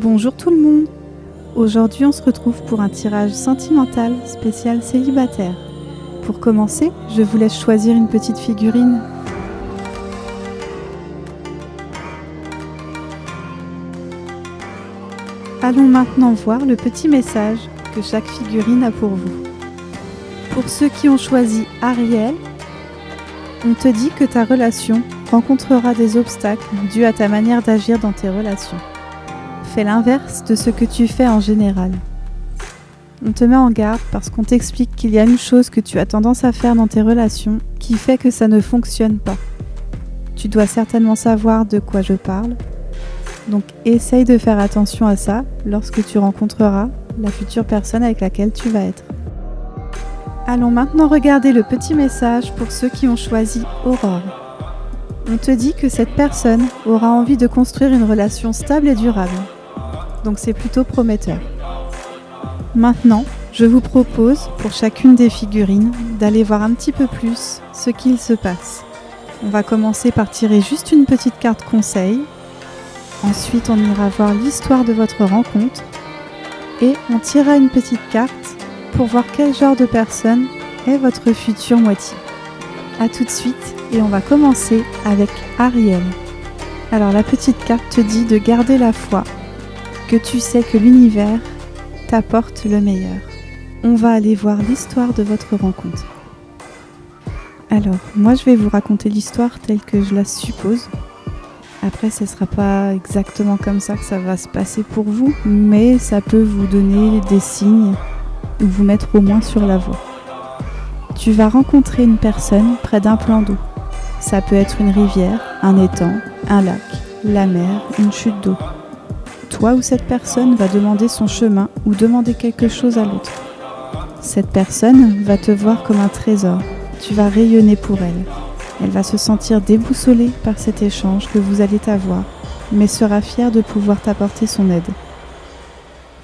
Bonjour tout le monde. Aujourd'hui on se retrouve pour un tirage sentimental spécial célibataire. Pour commencer, je vous laisse choisir une petite figurine. Allons maintenant voir le petit message que chaque figurine a pour vous. Pour ceux qui ont choisi Ariel, on te dit que ta relation rencontrera des obstacles dus à ta manière d'agir dans tes relations. Fais l'inverse de ce que tu fais en général. On te met en garde parce qu'on t'explique qu'il y a une chose que tu as tendance à faire dans tes relations qui fait que ça ne fonctionne pas. Tu dois certainement savoir de quoi je parle. Donc essaye de faire attention à ça lorsque tu rencontreras la future personne avec laquelle tu vas être. Allons maintenant regarder le petit message pour ceux qui ont choisi Aurore. On te dit que cette personne aura envie de construire une relation stable et durable. Donc c'est plutôt prometteur. Maintenant, je vous propose, pour chacune des figurines, d'aller voir un petit peu plus ce qu'il se passe. On va commencer par tirer juste une petite carte conseil. Ensuite, on ira voir l'histoire de votre rencontre. Et on tirera une petite carte pour voir quel genre de personne est votre future moitié. A tout de suite et on va commencer avec Ariel. Alors la petite carte te dit de garder la foi, que tu sais que l'univers t'apporte le meilleur. On va aller voir l'histoire de votre rencontre. Alors, moi je vais vous raconter l'histoire telle que je la suppose. Après, ce ne sera pas exactement comme ça que ça va se passer pour vous, mais ça peut vous donner des signes ou vous mettre au moins sur la voie. Tu vas rencontrer une personne près d'un plan d'eau. Ça peut être une rivière, un étang, un lac, la mer, une chute d'eau. Toi ou cette personne va demander son chemin ou demander quelque chose à l'autre. Cette personne va te voir comme un trésor. Tu vas rayonner pour elle. Elle va se sentir déboussolée par cet échange que vous allez avoir, mais sera fière de pouvoir t'apporter son aide.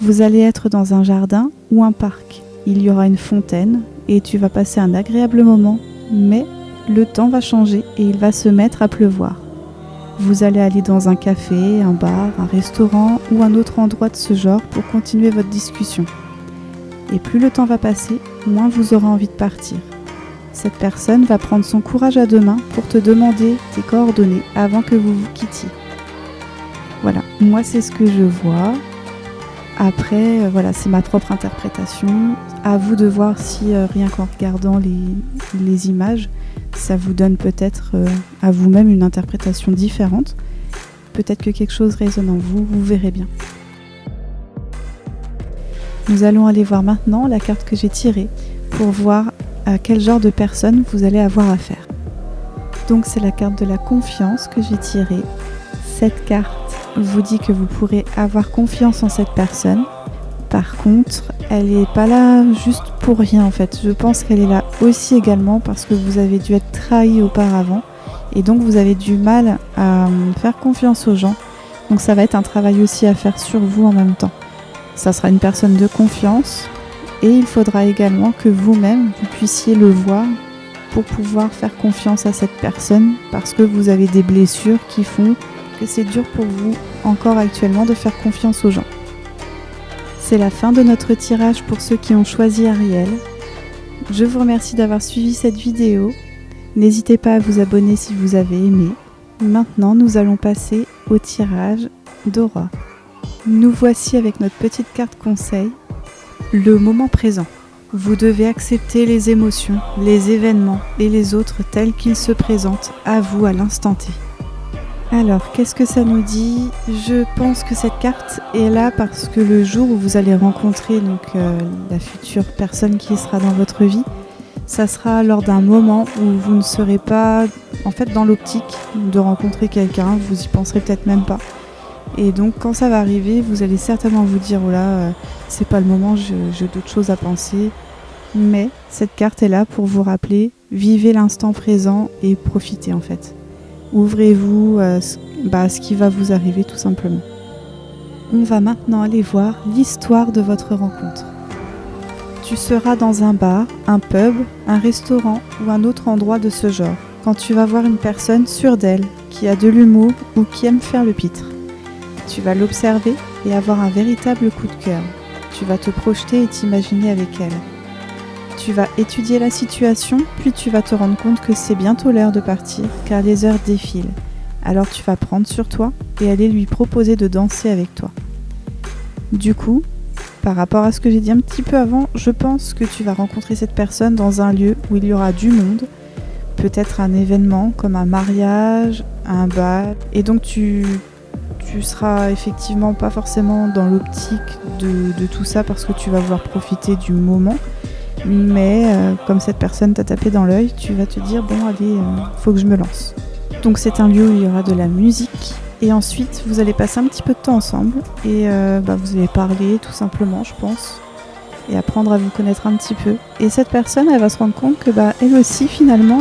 Vous allez être dans un jardin ou un parc. Il y aura une fontaine et tu vas passer un agréable moment, mais le temps va changer et il va se mettre à pleuvoir. Vous allez aller dans un café, un bar, un restaurant ou un autre endroit de ce genre pour continuer votre discussion. Et plus le temps va passer, moins vous aurez envie de partir. Cette personne va prendre son courage à deux mains pour te demander tes coordonnées avant que vous vous quittiez. Voilà, moi c'est ce que je vois. Après, voilà, c'est ma propre interprétation. À vous de voir si, rien qu'en regardant les images, ça vous donne peut-être à vous-même une interprétation différente. Peut-être que quelque chose résonne en vous, vous verrez bien. Nous allons aller voir maintenant la carte que j'ai tirée pour voir à quel genre de personne vous allez avoir affaire. Donc c'est la carte de la confiance que j'ai tirée. Cette carte vous dit que vous pourrez avoir confiance en cette personne. Par contre, elle n'est pas là juste pour rien en fait. Je pense qu'elle est là aussi également parce que vous avez dû être trahi auparavant et donc vous avez du mal à faire confiance aux gens. Donc ça va être un travail aussi à faire sur vous en même temps. Ça sera une personne de confiance et il faudra également que vous-même vous puissiez le voir pour pouvoir faire confiance à cette personne parce que vous avez des blessures qui font que c'est dur pour vous encore actuellement de faire confiance aux gens. C'est la fin de notre tirage pour ceux qui ont choisi Ariel. Je vous remercie d'avoir suivi cette vidéo. N'hésitez pas à vous abonner si vous avez aimé. Maintenant, nous allons passer au tirage d'Aura. Nous voici avec notre petite carte conseil. Le moment présent. Vous devez accepter les émotions, les événements et les autres tels qu'ils se présentent à vous à l'instant T. Alors, qu'est-ce que ça nous dit ? Je pense que cette carte est là parce que le jour où vous allez rencontrer la future personne qui sera dans votre vie, ça sera lors d'un moment où vous ne serez pas en fait dans l'optique de rencontrer quelqu'un, vous y penserez peut-être même pas. Et donc quand ça va arriver, vous allez certainement vous dire « Oh là, c'est pas le moment, j'ai d'autres choses à penser ». Mais cette carte est là pour vous rappeler, vivez l'instant présent et profitez en fait. Ouvrez-vous à ce qui va vous arriver tout simplement. On va maintenant aller voir l'histoire de votre rencontre. Tu seras dans un bar, un pub, un restaurant ou un autre endroit de ce genre quand tu vas voir une personne sûre d'elle, qui a de l'humour ou qui aime faire le pitre. Tu vas l'observer et avoir un véritable coup de cœur. Tu vas te projeter et t'imaginer avec elle. Tu vas étudier la situation, puis tu vas te rendre compte que c'est bientôt l'heure de partir, car les heures défilent. Alors tu vas prendre sur toi et aller lui proposer de danser avec toi. Du coup, par rapport à ce que j'ai dit un petit peu avant, je pense que tu vas rencontrer cette personne dans un lieu où il y aura du monde, peut-être un événement comme un mariage, un bal, et donc tu seras effectivement pas forcément dans l'optique de tout ça parce que tu vas vouloir profiter du moment, mais comme cette personne t'a tapé dans l'œil, tu vas te dire bon allez, faut que je me lance. Donc c'est un lieu où il y aura de la musique. Et ensuite, vous allez passer un petit peu de temps ensemble et vous allez parler tout simplement, je pense, et apprendre à vous connaître un petit peu. Et cette personne, elle va se rendre compte que elle aussi, finalement,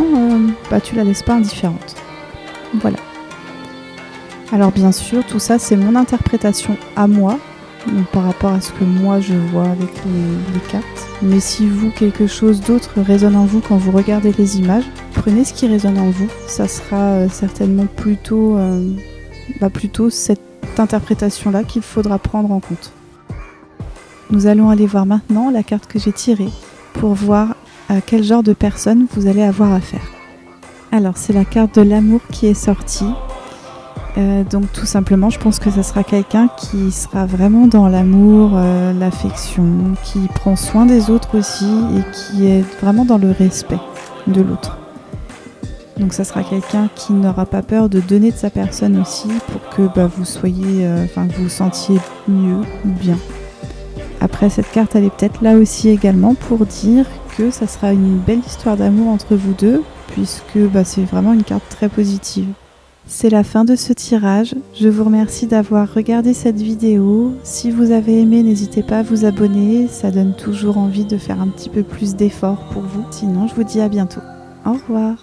tu la laisses pas indifférente. Voilà. Alors bien sûr, tout ça, c'est mon interprétation à moi, donc par rapport à ce que moi je vois avec les cartes. Mais si vous, quelque chose d'autre résonne en vous quand vous regardez les images, prenez ce qui résonne en vous. Ça sera certainement plutôt cette interprétation-là qu'il faudra prendre en compte. Nous allons aller voir maintenant la carte que j'ai tirée pour voir à quel genre de personne vous allez avoir affaire. Alors c'est la carte de l'amour qui est sortie. Donc tout simplement, je pense que ça sera quelqu'un qui sera vraiment dans l'amour, l'affection, qui prend soin des autres aussi et qui est vraiment dans le respect de l'autre. Donc ça sera quelqu'un qui n'aura pas peur de donner de sa personne aussi pour que vous soyez, vous vous sentiez mieux ou bien. Après, cette carte, elle est peut-être là aussi également pour dire que ça sera une belle histoire d'amour entre vous deux, puisque c'est vraiment une carte très positive. C'est la fin de ce tirage. Je vous remercie d'avoir regardé cette vidéo. Si vous avez aimé, n'hésitez pas à vous abonner. Ça donne toujours envie de faire un petit peu plus d'efforts pour vous. Sinon, je vous dis à bientôt. Au revoir.